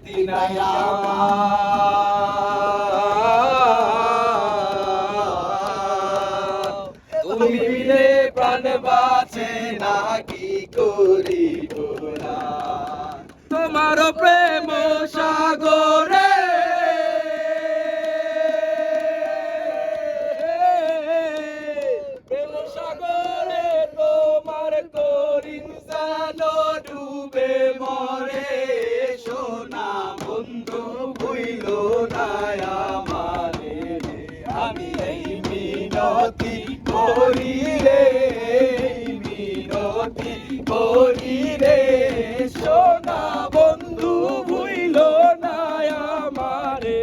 গতি নাই আমার। তুমি বিনে প্রাণ বাঁচে না, কি করিব না। তোমার প্রেম সাগরে সাগরে তোমার করিম জানো ডুবে মরে। সোনা বন্ধু ভুইল না আমারে, আমি এই মিনতি করি রে, মিনতি করি রে। সোনা বন্ধু ভুইল না আমারে।